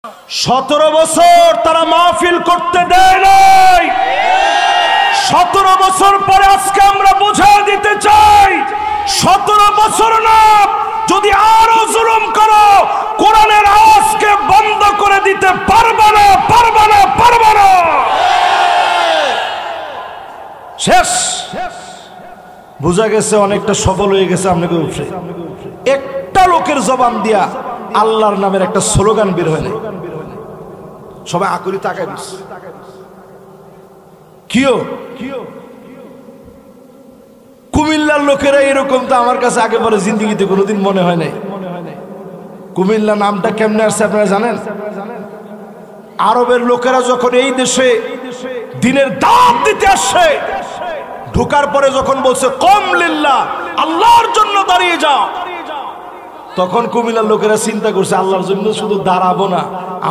17 বছর তারা মাহফিল করতে দেয় নাই। 17 বছর পরে আজকে আমরা বুঝিয়ে দিতে চাই, 17 বছর না, যদি আরো জুলুম করো কোরআনের আওয়াজকে বন্ধ করে দিতে পারবে না, পারবে না, পারবে না। শেষ। বুঝা গেছে অনেকটা সফল হয়ে গেছে আপনাকে উপরে। একটা লোকের জবান দিয়া আল্লাহর নামের একটা স্লোগান বের হয় না, সবাই আকুলি তাকায় দিচ্ছে। কিও কুমিল্লার লোকেরা এরকম তো আমার কাছে আগে পরে জিন্দেগিতে কোনোদিন মনে হয় নাই। কুমিল্লা নামটা কেমনে আসছে আপনারা জানেন? আরবের লোকেরা যখন এই দেশে দিনের দাওয়াত দিতে আসছে, ঢোকার পরে যখন বলছে কম লিল্লাহ, আল্লাহর জন্য দাঁড়িয়ে যাও, তখন কুমিল্লার লোকেরা চিন্তা করছে আল্লাহর জন্য শুধু দাঁড়াবো না,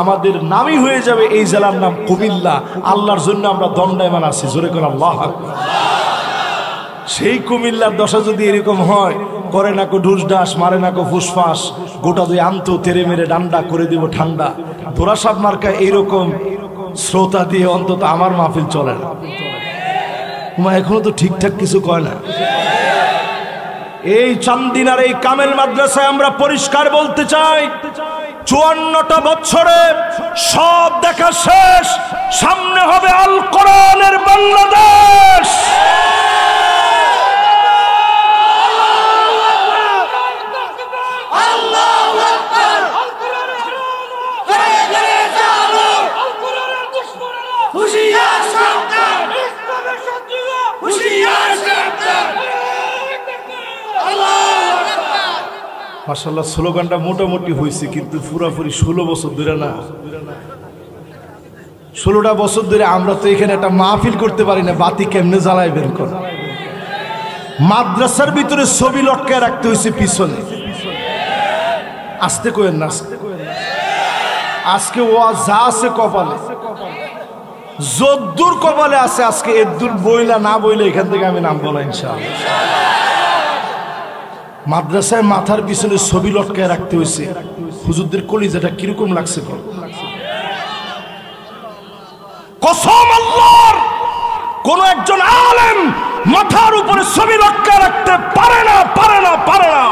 আমাদের নামই হয়ে যাবে এই জেলার নাম কুমিল্লা, আল্লাহর জন্য আমরা দণ্ডায়মান আছি। জোরে করে আল্লাহু আকবার। সেই কুমিল্লার দশা যদি এরকম হয়, করে না কো ঢুস ডাস, মারে না কো ফুসফাস, গোটা দুই আন্ত তেরে মেরে ডান্ডা করে দিব ঠান্ডা, ধরা সাপ মার্কা এইরকম শ্রোতা দিয়ে অন্তত আমার মাহফিল চলে না। এখনো তো ঠিকঠাক কিছু কয় না। এই চান্দিনার এই কামেল মাদ্রাসায় আমরা পরিষ্কার বলতে চাই, 54টা বছরে সব দেখা শেষ, সামনে হবে আল কোরআনের বাংলাদেশ। মাশাআল্লাহ, স্লোগানটা মোটামুটি হয়েছে, কিন্তু পুরাপুরি 16 বছর ধরে না, 16টা বছর ধরে আমরা তো এখানে একটা মাহফিল করতে পারি না। বাতি কেমনে জ্বালায় বের কর। মাদ্রাসার ভিতরে ছবি লটকায় রাখতে হয়েছে পিছনে। আসতে কইেন না, আজকে ওয়াজ যা আছে কপালে, যদ্দুর কপালে আছে, আজকে এদ্দুর বইলা না বইলে এখান থেকে আমি নাম বলা ইনশাআল্লাহ। মাদ্রাসায় মাথার পিছনে ছবি লটকায় রাখতে হয়েছে। হুজুরদের কলিজাটা কিরকম লাগছে? কসম আল্লাহর, কোন একজন আলেম মাথার উপরে ছবি লটকায় রাখতে পারে না, পারে না, পারে না।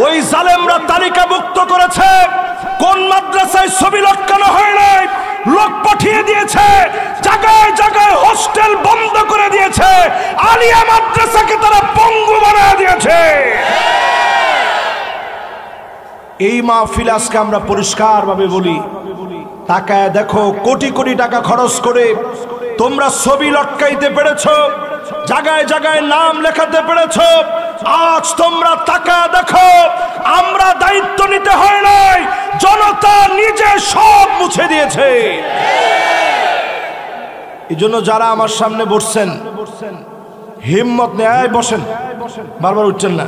ওই জালেমরা তালিকাভুক্ত করেছে কোন মাদ্রাসায় ছবি লটকানো হয় নাই, লোক পাঠিয়ে দিয়েছে, জায়গায় জায়গায় হোস্টেল বন্ধ করে দিয়েছে, আলিয়া মাদ্রাসাকে তারা পঙ্গু বানিয়ে দিয়েছে। এই মাহফিল আজকে আমরা পরিষ্কার ভাবে বলি, তাকায় দেখো, কোটি কোটি টাকা খরচ করে তোমরা ছবি লটকাইতে পেরেছো, জায়গায় জায়গায় নাম লেখাতে পেরেছো। আজ তোমরা তাকায় দেখো, আমরা দায়িত্ব নিতে হয় নাই, জনতা নিজে সব মুছে দিয়েছে। এই জন্য যারা আমার সামনে বসছেন, হিম্মত নিয়ে বসেন, বারবার উঠছেন না,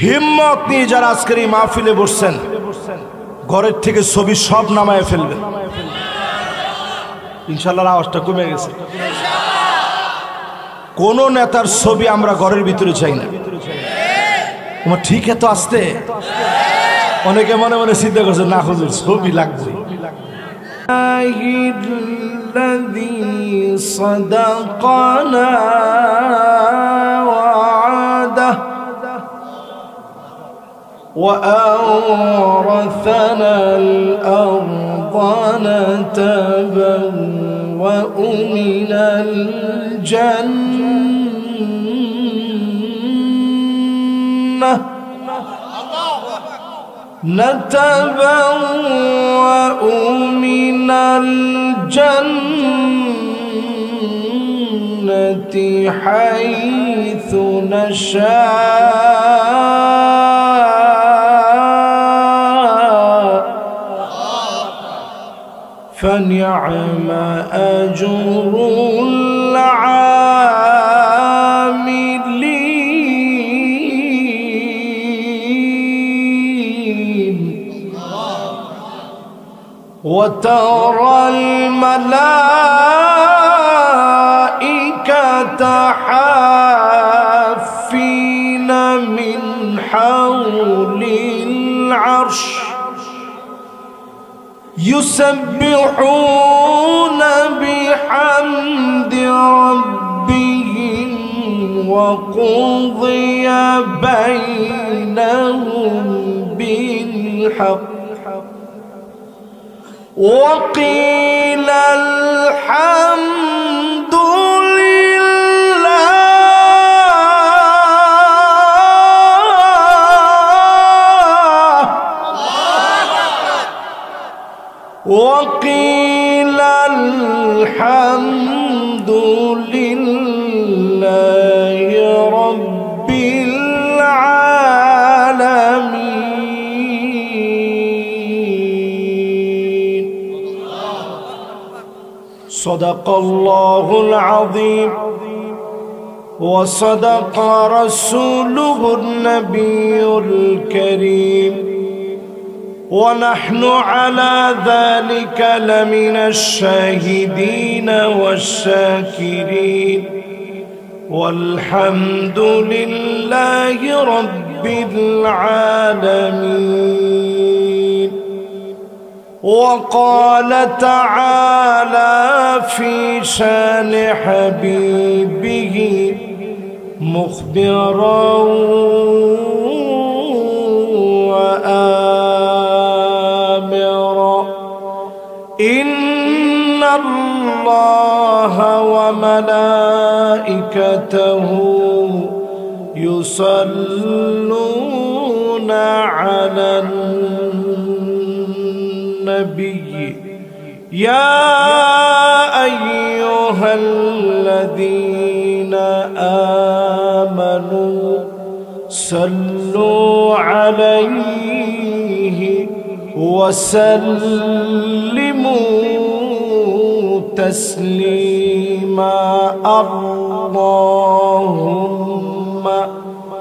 হিম্মত নিয়ে যারা আজকের এই মাহফিলে বসছেন, ঘরের থেকে ছবি সব নামায় ফেলবেন ইনশাআল্লাহ। আওয়াজটা কমে গেছে। কোন নেতার ছবি আমরা ঘরের ভিতরে চাই না। তোমার ঠিক এত আসতে, অনেকে মনে মনে চিন্তা করছে না হুজুর ছবি লাগবে। وأورثنا الأرض نتبوأ من الجنة نتبوأ من الجنة حيث نشاء فنعم أجر العاملين وترى الملائكة حافين من حول العرش يسبحون بحمد ربهم وقضي بينهم بالحق وقيل الحمد وقيل الحمد لله رب العالمين. صدق الله العظيم وصدق رسوله النبي الكريم ونحن على ذلك لمن الشاهدين والشاكرين والحمد لله رب العالمين. وقال تعالى في شان حبيبه مخبرا وآمرا إن الله وملائكته يصلون على النبي يا أيها الذين آمنوا صلوا عليه وسلموا تسليما. اللهم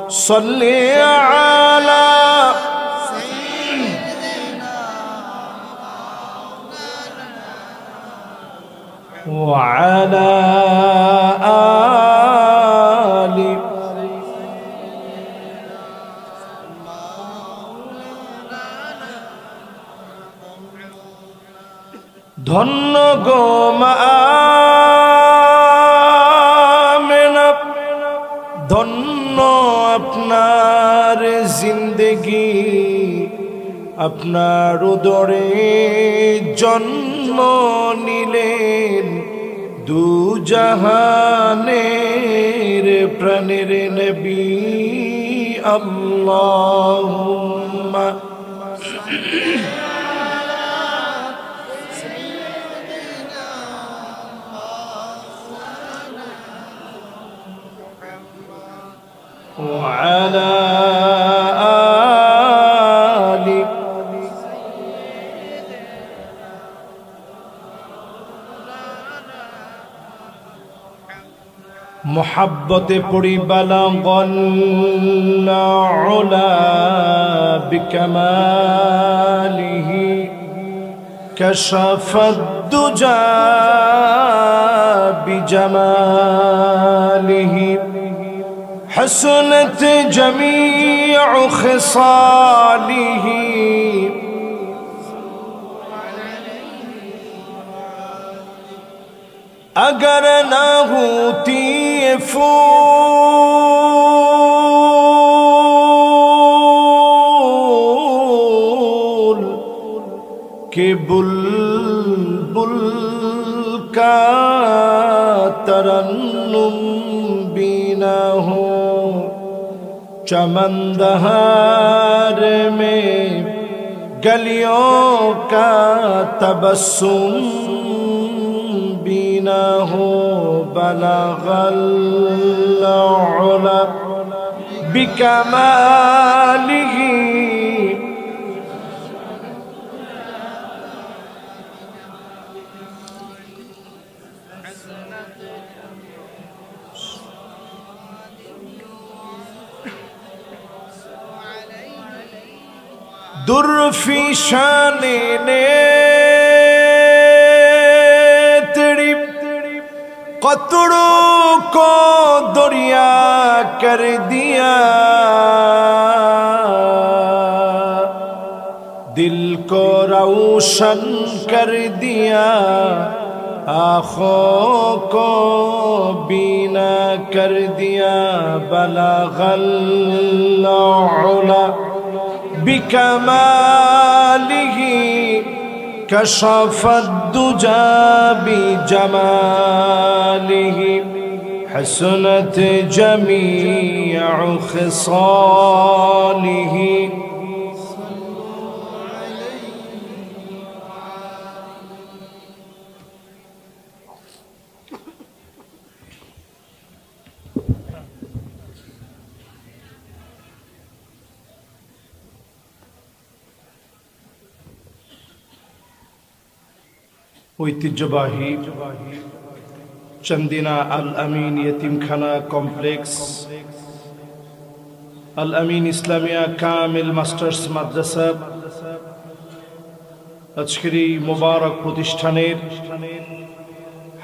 صل على وعلى آل ধন্য গো মা আমেনা, ধন্য আপনার জিন্দেগি, আপনার উদরে জন্ম নিলেন দু জাহানের প্রাণের নবী। আল্লাহুম্মা وعلى آل محبت پڑی بلغ العلا بكماله كشف الدجى بجماله حسنت جميع خصاله اگر نہ ہوتی پھول کہ بلبل کا ترنم بھی نہ ہو، چمن دہار میں گلیوں کا تبسم بھی نہ ہو، بلغ العلا بکمالہ در فی شان نیتڑی قطروں کو دریا کر دیا، दिल को रोशन कर दिया, आँखों को बीना कर दिया। बलगल उला बिकमालिही कशफत दुजा बिजमालिही हसनत जमीअ खिसालिही। ঐতিহ্যবাহী চন্দিনা আল আমিন ইয়তিমখানা কমপ্লেক্স, আল আমিন ইসলামিয়া কামিল মাস্টার্স মাদ্রাসা আজকের এই মোবারক প্রতিষ্ঠানের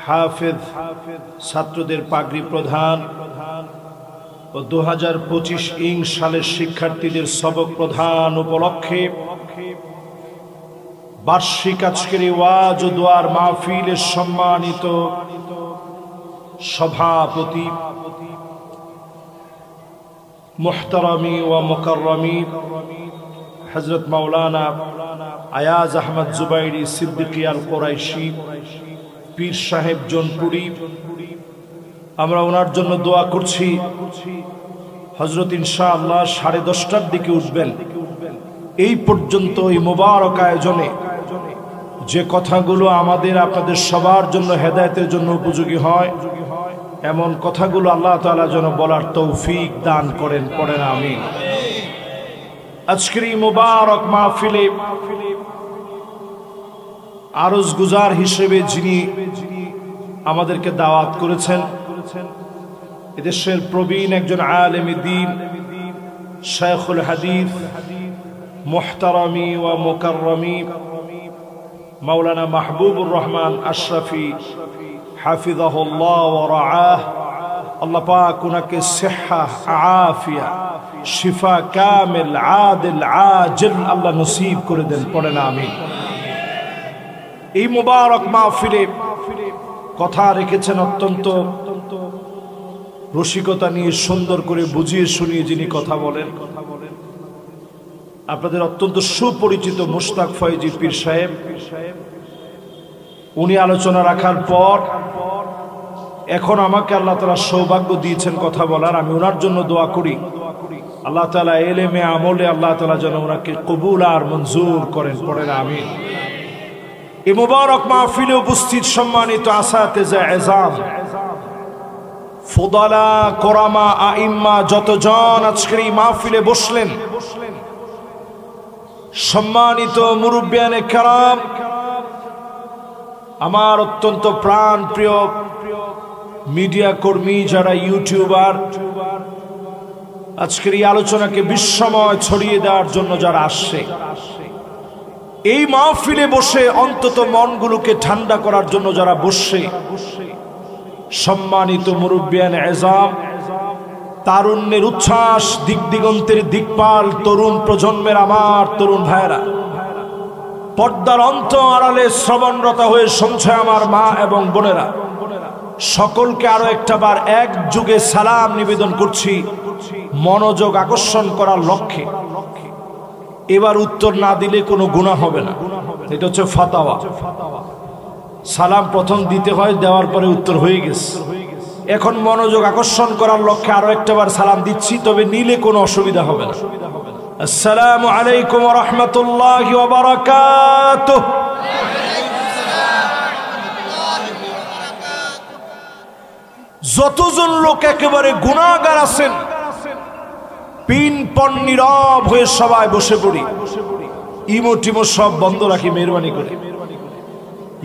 হাফেজ ছাত্রদের পাগড়ি প্রধান ও 2025 সালের শিক্ষার্থীদের সবক প্রধান উপলক্ষে বার্ষিক আজকের ওয়াজ ও দোয়ার মাহফিলের সম্মানিত সভাপতি মুহতারামি ও মুকাররমি হযরত মাওলানা আয়াজ আহমদ জুবাইরি সিদ্দিকী আল কুরাইশি পীর সাহেব জোনপুরি, আমরা ওনার জন্য দোয়া করছি। হযরত ইনশাআল্লাহ 10:30টার দিকে উঠবেন। এই পর্যন্ত এই মোবারক আয়োজনে যে কথাগুলো আমাদের আপনাদের সবার জন্য হেদায়েতের জন্য উপযোগী হয়, এমন কথাগুলো আল্লাহ তাআলা যেন বলার তৌফিক দান করেন, পড়েন আমিন। আজকের এই মোবারক মাহফিলে আরজ গুজার হিসেবে যিনি আমাদেরকে দাওয়াত করেছেন, এদেশের প্রবীণ একজন আলেমে দ্বীন, শায়খুল হাদিস, মুহতারামি ও মুকাররমি মাওলানা মাহবুবুর রহমান আশরাফি হাফিজাহুল্লাহ ওয়া রাআহ। আল্লাহ পাক ওনাকে সিহ্হা, আফিয়া, শিফা কামিল, আদিল, আজিল আল্লাহ নসিব করে দেন, পড়েন আমিন। এই মুবারক মাহফিলে কথা রেখেছেন অত্যন্ত রসিকতা নিয়ে, সুন্দর করে বুঝিয়ে শুনিয়ে যিনি কথা বলেন, আপনাদের অত্যন্ত সুপরিচিত মুশতাক ফয়জি পীর সাহেব। উনি আলোচনা রাখার পর এখন আমাকে আল্লাহ তাআলা সৌভাগ্য দিয়েছেন কথা বলার। আমি ওনার জন্য দোয়া করি, আল্লাহ তাআলা ইলমে আমলে আল্লাহ তাআলা যেন ওনাকে কবুল আর মঞ্জুর করেন, পড়েন আমিন। এই মুবারক মাহফিলে উপস্থিত সম্মানিত আসাতেজা এজাম, ফুদালা, কোরামা, আইম্মা যতজন আজকের এই মাহফিলে বসলেন, সম্মানিত মুরব্বিয়ানে কেরাম, আমার অত্যন্ত প্রাণ প্রিয় মিডিয়া কর্মী যারা ইউটিউবার, আজকের এই আলোচনাকে বিশ্বময় ছড়িয়ে দেওয়ার জন্য যারা আসছে, এই মাহফিলে বসে অন্তত মনগুলোকে ঠান্ডা করার জন্য যারা বসছে, সম্মানিত মুরব্বিয়ানে এজাম, তারুণ্যের উচ্ছ্বাস, দিক দিগন্তের দিকপাল তরুণ প্রজন্মের আমার তরুণ ভাইরা, পর্দার অন্ত আড়ালে শ্রবণরত হয়ে শুনছে আমার মা এবং বোনেরা, সকলকে আরো একটা বার এক যুগে সালাম নিবেদন করছি মনোযোগ আকর্ষণ করার লক্ষ্যে। এবার উত্তর না দিলে কোনো গুনাহ হবে না, এটা হচ্ছে ফাতাওয়া। সালাম প্রথম দিতে হয়, দেওয়ার পরে উত্তর হয়ে গেছে। এখন মনোযোগ আকর্ষণ করার লক্ষ্যে আরো একটা বার সালাম দিচ্ছি, তবে নিলে কোনো অসুবিধা হবে না। আসসালামু আলাইকুম ওয়া রাহমাতুল্লাহি ওয়া বারাকাতুহু। যতজন লোক একেবারে গুনাহগার আছেন, পিনপন নীরব হয়ে সবাই বসে পড়ি, ইমো টিমো সব বন্ধ রাখি মেহরবানি করে।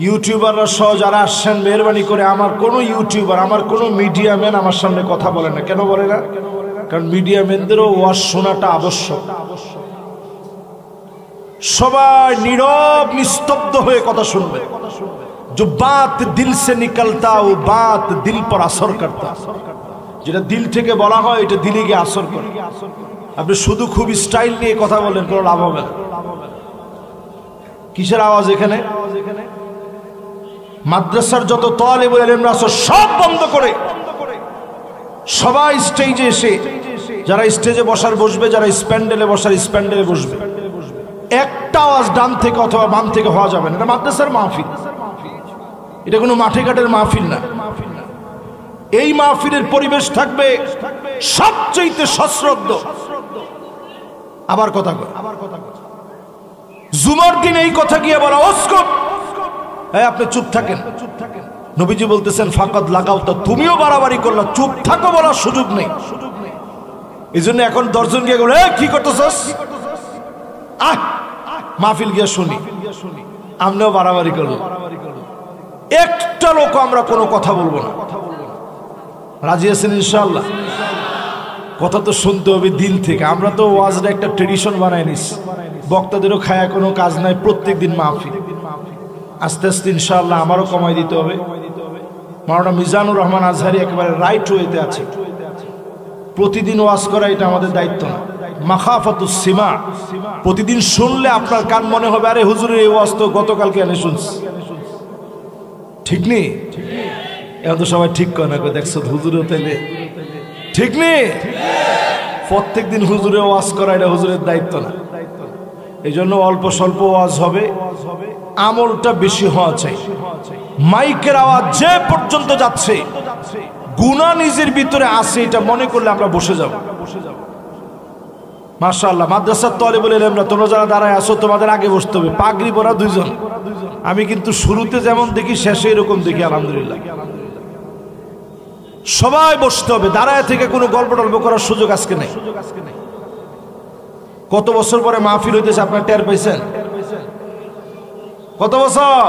ইউটিউবাররা সহ যারা আসছেন, মেহরবানি করে আমার কোনো ইউটিউবার, আমার কোনো মিডিয়া ম্যান আমার সামনে কথা বলে না। কেন বলে না? কারণ মিডিয়া ম্যানদেরও ওয়াজ শোনাটা আবশ্যক। সবাই নীরব নিস্তব্ধ হয়ে কথা শুনবে। जो बात दिल से निकलता वो बात दिल पर असर करता। যেটা দিল থেকে বলা হয় এটা দিলে গিয়ে আসর করে। আপনি শুধু খুব স্টাইল নিয়ে কথা বলেন, কোনো লাভ হবে না। কিসের আওয়াজ এখানে? মাদ্রাসার যত তালিবুল ইলমরা আছে সব বন্ধ করে সবাই স্টেজে এসে, যারা স্টেজে বসার বসবে, যারা স্প্যান্ডেলে বসার স্প্যান্ডেলে বসবে। একটা আওয়াজ ডান থেকে অথবা বাম থেকে হওয়া যাবে না। এটা মাদ্রাসার মাহফিল, এটা কোনো মাঠে ঘাটের মাহফিল না। এই মাহফিলের পরিবেশ থাকবে সবচেয়ে সশ্রদ্ধ। আবার কথা কয়, জুমার দিন এই কথা গিয়ে বলা ওস্কোপ, আপনি চুপ থাকেন। নবীজি বলতেছেন ফাকাদ লাগাও, তো তুমিও বাড়াবাড়ি করলা, চুপ থাকো বলার সুযোগ নেই। এই জন্য এখন 10 জন গিয়ে বলে কি করতেছস, মাহফিল গিয়ে শুনি, আমরাও বাড়াবাড়ি করবো। একটা লোক আমরা কোনো কথা বলবো না। রাজি আছেন ইনশাআল্লাহ? কথা তো শুনতে হবে দিল থেকে। আমরা তো ওয়াজটা একটা ট্রেডিশন বানাই নিস, বক্তাদেরও খায়া কোনো কাজ নাই, প্রত্যেক দিন মাহফিল। আস্তে আস্তে ইনশাআল্লাহ আমারও কমাই দিতে হবে। মাওলানা মিজানুর রহমান আজহারি একেবারে রাইট ওয়েতে আছে। প্রতিদিন ওয়াজ করা এটা আমাদের দায়িত্ব না। মাখাফাতুস সিমা, প্রতিদিন শুনলে আপনার কান মনে হবে আরে হুজুরের এই ওয়াজ তো গতকালকে এনে শুনছি। ঠিক নেই? এখন তো সবাই ঠিক করে না, দেখছো হুজুরেও তাইলে ঠিক নেই। প্রত্যেক দিন হুজুরে ওয়াজ করা এটা হুজুরের দায়িত্ব না। এই জন্য অল্প স্বল্প ওয়াজ হবে, আমলটা বেশি হওয়া চাই। মাইকের আওয়াজ যে পর্যন্ত যাচ্ছে, গুনাহ নিজের ভিতরে আছে এটা মনে করলে আমরা বসে যাব। মাশাআল্লাহ, মাদ্রাসার তালিবুল ইলমরা তোমরা যারা দাঁড়ায় আছো, তোমাদের আগে বসতে হবে। পাগড়ি পরা 2 জন, আমি কিন্তু শুরুতে যেমন দেখি শেষে এরকম দেখি। আলহামদুলিল্লাহ, সবাই বসতে হবে। দাঁড়ায় থেকে কোনো গল্প টল্প করার সুযোগ আজকে নেই। কত বছর পরে মাহফিল হইতেছে আপনার টের পাইছেন? কত বছর?